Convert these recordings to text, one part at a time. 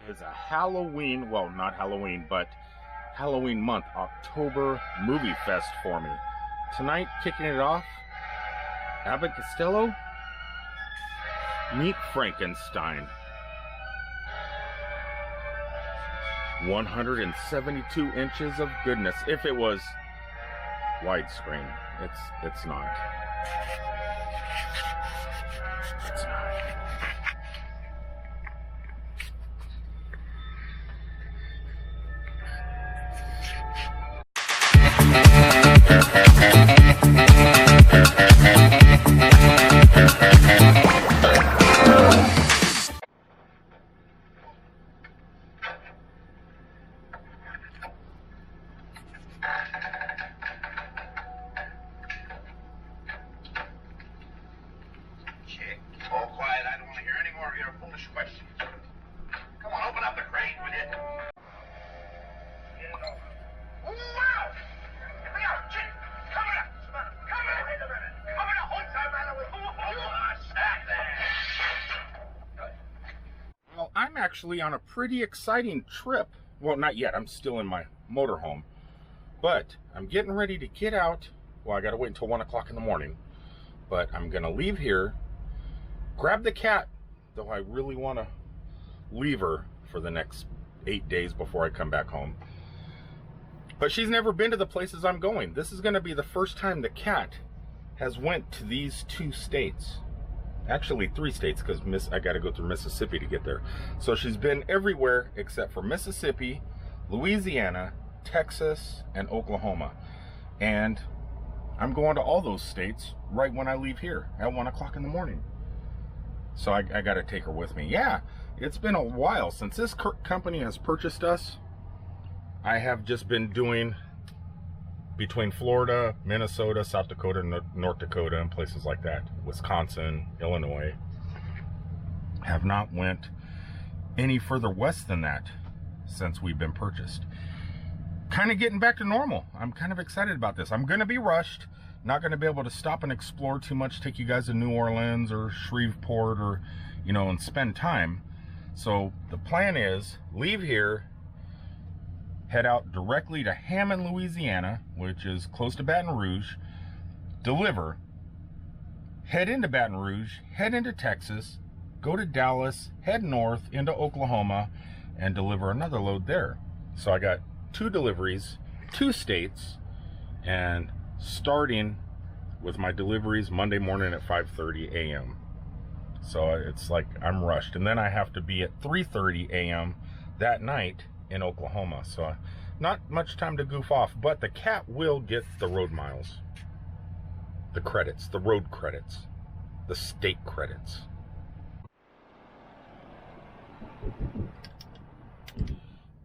is a Halloween, well, not Halloween, but Halloween month, October movie fest for me. Tonight, kicking it off, Abbott Costello, Meet Frankenstein. 172 inches of goodness. If it was widescreen, it's not. It's not. All quiet. I don't want to hear any more of your foolish questions. Come on, open up the crate, will you? Wow! Here we go. Chick, coming up. Coming up. Wait a minute. Coming up. What's the matter with you? Stop there. Well, I'm actually on a pretty exciting trip. Well, not yet. I'm still in my motorhome. But I'm getting ready to get out. Well, I got to wait until 1 o'clock in the morning. But I'm going to leave here. Grab the cat, though I really want to leave her for the next 8 days before I come back home. But she's never been to the places I'm going. This is going to be the first time the cat has went to these 2 states. Actually 3 states, because I got to go through Mississippi to get there. So she's been everywhere except for Mississippi, Louisiana, Texas, and Oklahoma. And I'm going to all those states right when I leave here at 1 o'clock in the morning. So I got to take her with me. Yeah, it's been a while since this company has purchased us. I have just been doing between Florida, Minnesota, South Dakota, North Dakota, and places like that. Wisconsin, Illinois. Have not went any further west than that since we've been purchased. Kind of getting back to normal. I'm kind of excited about this. I'm going to be rushed. Not going to be able to stop and explore too much, take you guys to New Orleans or Shreveport or, and spend time. So the plan is leave here, head out directly to Hammond, Louisiana, which is close to Baton Rouge, deliver, head into Baton Rouge, head into Texas, go to Dallas, head north into Oklahoma, and deliver another load there. So I got 2 deliveries, 2 states, and starting with my deliveries Monday morning at 5:30 a.m. So it's like I'm rushed. And then I have to be at 3:30 a.m. that night in Oklahoma. So not much time to goof off, but the cat will get the road miles, the credits, the road credits, the state credits.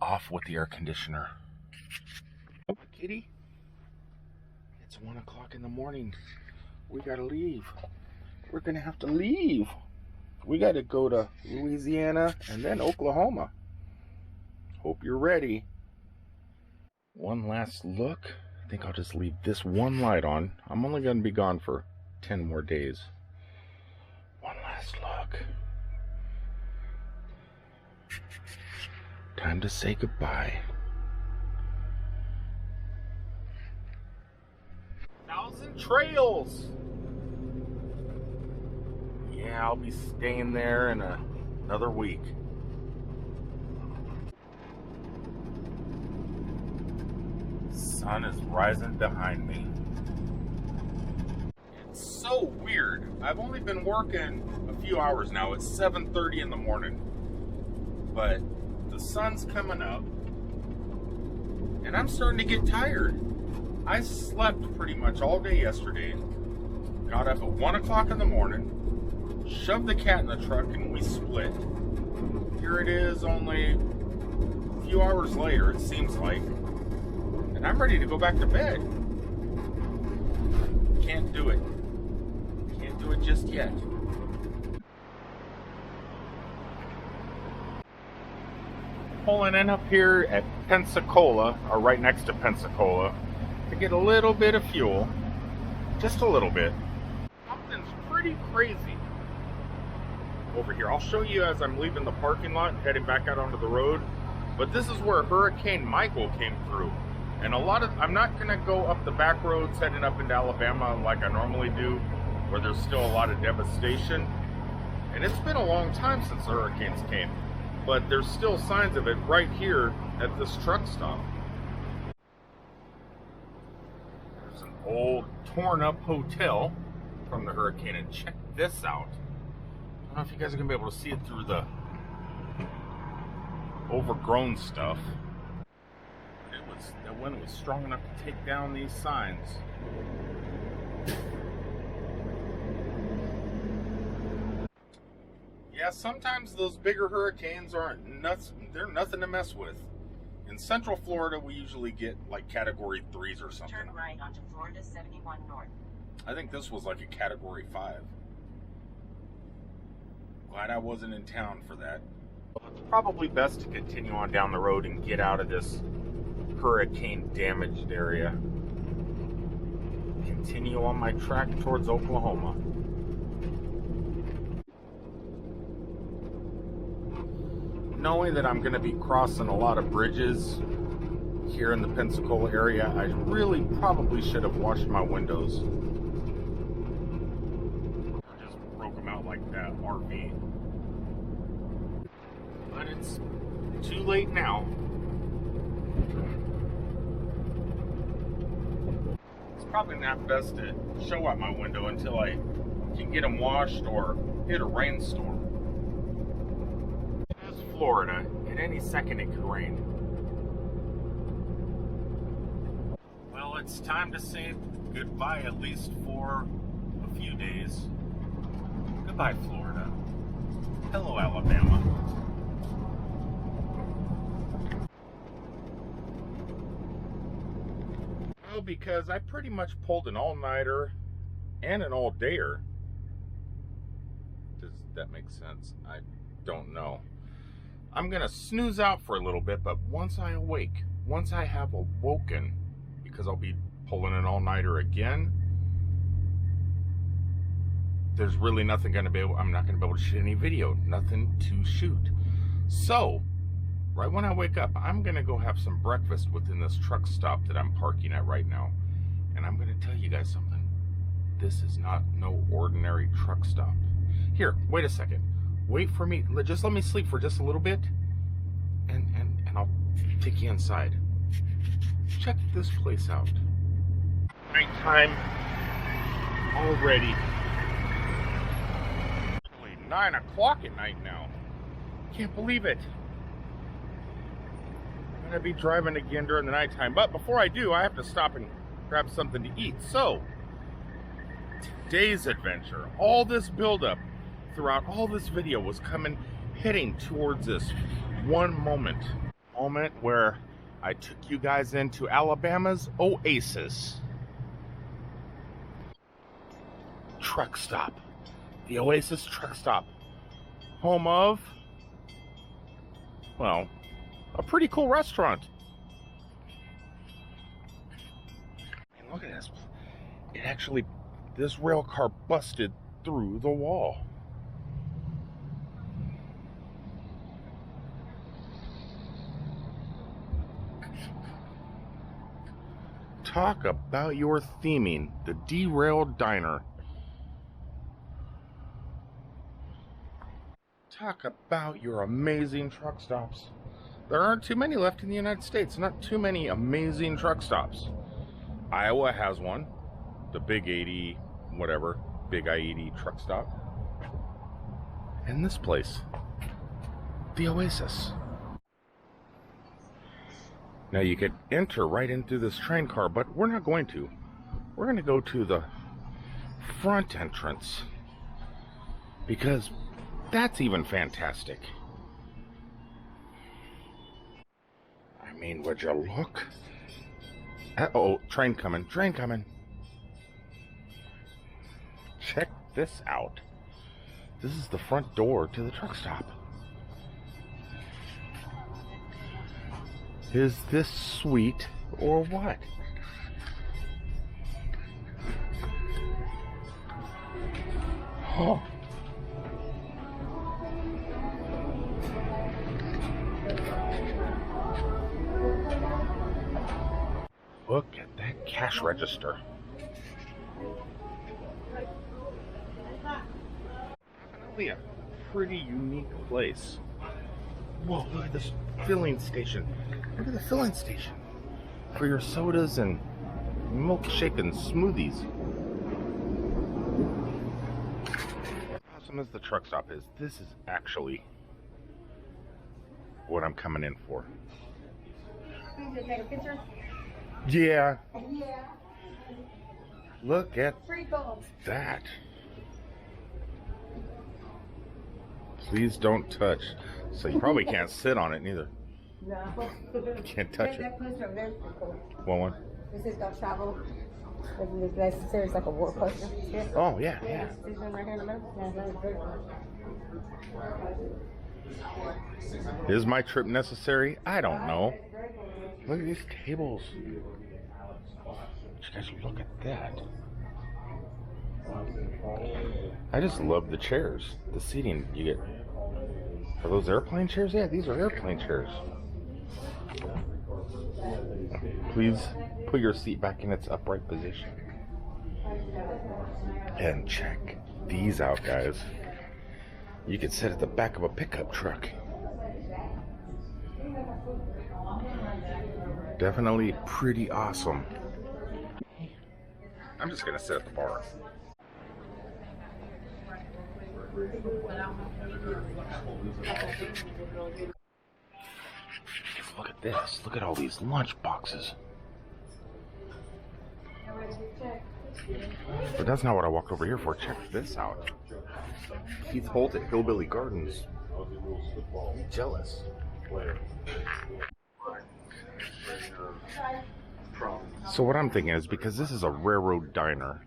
Off with the air conditioner. Oh, kitty. It's 1 o'clock in the morning. We gotta leave. We're gonna have to leave. We gotta go to Louisiana and then Oklahoma. Hope you're ready. One last look. I think I'll just leave this one light on. I'm only gonna be gone for 10 more days. One last look. Time to say goodbye. Thousand Trails. Yeah, I'll be staying there in another week. Sun is rising behind me. It's so weird. I've only been working a few hours now. It's 7:30 in the morning. But the sun's coming up. And I'm starting to get tired. I slept pretty much all day yesterday. Got up at 1 o'clock in the morning, shoved the cat in the truck, and we split. Here it is only a few hours later, it seems like. And I'm ready to go back to bed. Can't do it. Can't do it just yet. Pulling in up here at Pensacola, or right next to Pensacola, to get a little bit of fuel. Just a little bit. Something's pretty crazy. over here. I'll show you as I'm leaving the parking lot and heading back out onto the road. But this is where Hurricane Michael came through. And I'm not gonna go up the back roads heading up into Alabama like I normally do, where there's still a lot of devastation. And it's been a long time since the hurricanes came, but there's still signs of it right here at this truck stop. There's an old torn up hotel from the hurricane, and check this out. I don't know if you guys are gonna be able to see it through the overgrown stuff. That wind was strong enough to take down these signs. Yeah, sometimes those bigger hurricanes aren't nuts. They're nothing to mess with. In Central Florida, we usually get like Category 3s or something. Turn right onto Florida 71 North. I think this was like a Category 5. Glad I wasn't in town for that. It's probably best to continue on down the road and get out of this hurricane damaged area. Continue on my track towards Oklahoma. Knowing that I'm going to be crossing a lot of bridges here in the Pensacola area, I really probably should have washed my windows. I just broke them out like that RV. But it's too late now. It's probably not best to show out my window until I can get them washed or hit a rainstorm. It's Florida. At any second it could rain. Well, it's time to say goodbye, at least for a few days. Goodbye, Florida. Hello, Alabama. Well, because I pretty much pulled an all-nighter and an all-dayer. Does that make sense? I don't know. I'm gonna snooze out for a little bit, but once I awake, once I have awoken, because I'll be pulling an all-nighter again, there's really nothing gonna be able, I'm not gonna be able to shoot any video, nothing to shoot. So, right when I wake up, I'm gonna go have some breakfast within this truck stop that I'm parking at right now. And I'm gonna tell you guys something. This is not no ordinary truck stop. Here, wait a second. Wait for me, just let me sleep for just a little bit, and I'll take you inside. Check this place out. Nighttime already. Only 9 o'clock at night now. Can't believe it. I'm gonna be driving again during the nighttime, but before I do, I have to stop and grab something to eat. So, today's adventure, all this buildup throughout all this video was heading towards this one moment where I took you guys into Alabama's Oasis truck stop. The Oasis truck stop, home of, well, a pretty cool restaurant. And look at this. This rail car busted through the wall. Talk about your theming, the Derailed Diner. Talk about your amazing truck stops. There aren't too many left in the United States, not too many amazing truck stops. Iowa has one, the Big 80, whatever, Big I-80 truck stop. And this place, the Oasis. Now you could enter right into this train car, but we're not going to. We're going to go to the front entrance, because that's even fantastic. I mean, would you look? Uh-oh, train coming, train coming. Check this out. This is the front door to the truck stop. Is this sweet or what? Oh. Look at that cash register. Definitely a pretty unique place. Whoa, look at this filling station. Look at the filling station for your sodas and milkshake and smoothies. Awesome as the truck stop is, this is actually what I'm coming in for. Can you take a picture? Yeah. Yeah. Look at Free gold. that. Please don't touch. So you probably can't sit on it neither. No. Can't touch it. That poster over there is pretty cool. What one? This is Don't Travel. There's like a war poster. See it? Oh, yeah, yeah. This one right here in the middle. Yeah, that was very cool. Is my trip necessary? I don't know. Look at these tables. You guys look at that. I just love the chairs. The seating you get. Are those airplane chairs? Yeah, these are airplane chairs. Please put your seat back in its upright position. And check these out, guys. You could sit at the back of a pickup truck. Definitely pretty awesome. I'm just gonna sit at the bar. Look at this. Look at all these lunch boxes. But that's not what I walked over here for. Check this out. Keith Holt at Hillbilly Gardens. Jealous. So what I'm thinking is, because this is a railroad diner,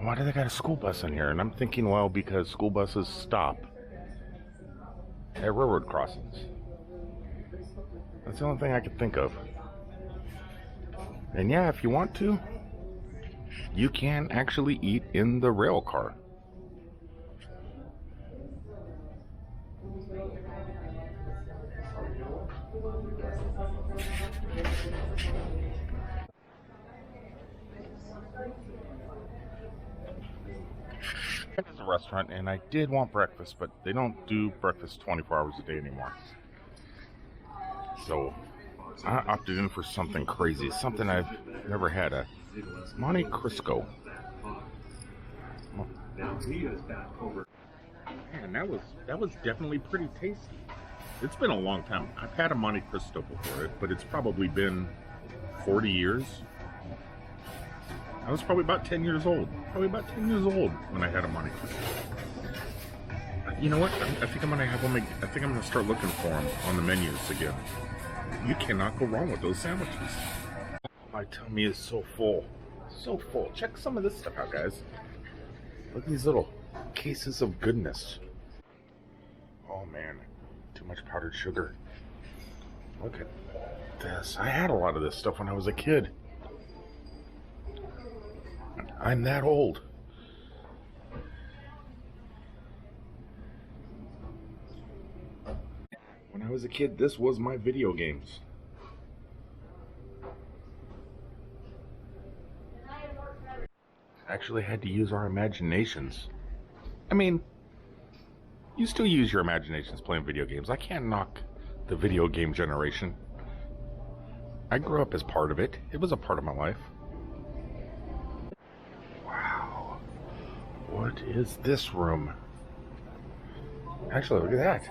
why do they got a school bus in here? And I'm thinking, well, because school buses stop at railroad crossings. That's the only thing I could think of. And yeah, if you want to, you can actually eat in the rail car. It's a restaurant, and I did want breakfast, but they don't do breakfast 24 hours a day anymore. So I opted in for something crazy, something I've never had, a Monte Cristo. Man, that was definitely pretty tasty. It's been a long time. I've had a Monte Cristo before, but it's probably been 40 years. I was probably about 10 years old. Probably about 10 years old when I had a Monte Cristo. You know what? I think I'm gonna have them. I think I'm gonna start looking for them on the menus again. You cannot go wrong with those sandwiches. My tummy is so full. So full. Check some of this stuff out, guys. Look at these little cases of goodness. Oh man, too much powdered sugar. Look at this. I had a lot of this stuff when I was a kid. I'm that old. When I was a kid, this was my video games. Actually had to use our imaginations. I mean, you still use your imaginations playing video games. I can't knock the video game generation. I grew up as part of it. It was a part of my life. Wow. What is this room? Actually, look at that.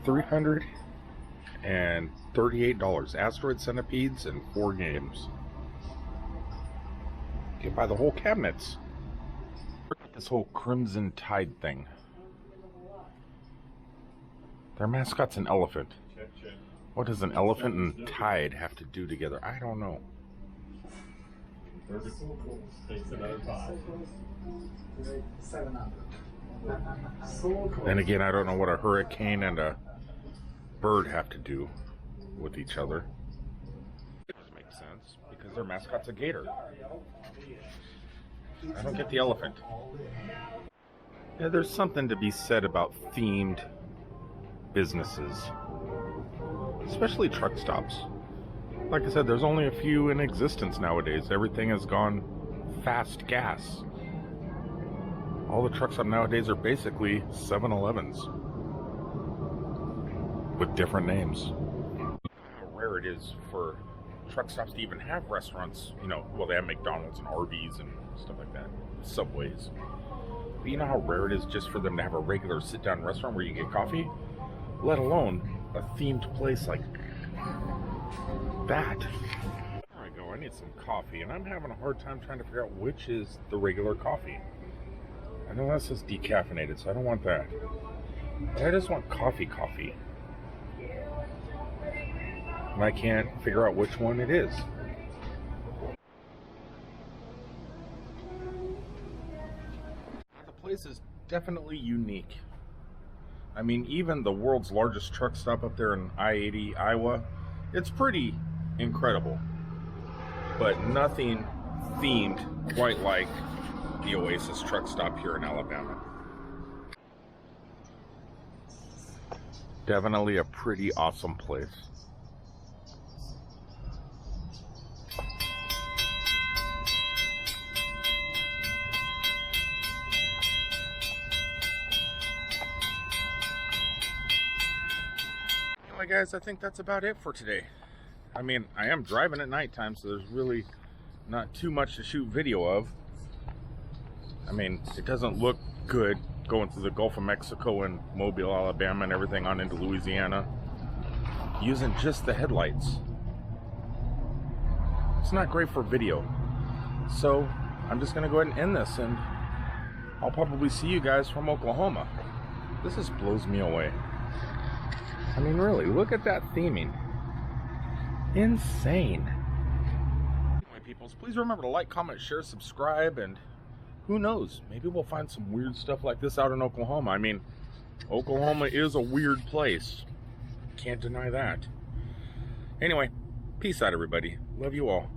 $338. Asteroid centipedes and 4 games. You can buy the whole cabinets. Look at this whole Crimson Tide thing. Their mascot's an elephant. What does an elephant and tide have to do together? I don't know. And again, I don't know what a hurricane and a bird have to do with each other. It doesn't make sense because their mascot's a gator. I don't get the elephant. Yeah, there's something to be said about themed businesses, especially truck stops. Like I said, there's only a few in existence nowadays. Everything has gone fast gas. All the truck stops nowadays are basically 7-Elevens with different names. How rare it is for truck stops to even have restaurants. You know, well, they have McDonald's and Arby's and stuff like that, Subways. But you know how rare it is just for them to have a regular sit-down restaurant where you get coffee? Let alone a themed place like that. There I go, I need some coffee, and I'm having a hard time trying to figure out which is the regular coffee. I know that says decaffeinated, so I don't want that. But I just want coffee. And I can't figure out which one it is. The place is definitely unique. I mean, even the world's largest truck stop up there in I-80, Iowa, it's pretty incredible. But nothing themed quite like the Oasis truck stop here in Alabama. Definitely a pretty awesome place. Anyway guys, I think that's about it for today. I mean, I am driving at nighttime, so there's really not too much to shoot video of. I mean, it doesn't look good going through the Gulf of Mexico and Mobile, Alabama and everything on into Louisiana using just the headlights. It's not great for video. So I'm just gonna go ahead and end this, and I'll probably see you guys from Oklahoma. This just blows me away. I mean, really, look at that theming. Insane. Anyway, peoples, please remember to like, comment, share, subscribe, and who knows, maybe we'll find some weird stuff like this out in Oklahoma. I mean, Oklahoma is a weird place. Can't deny that. Anyway, peace out, everybody. Love you all.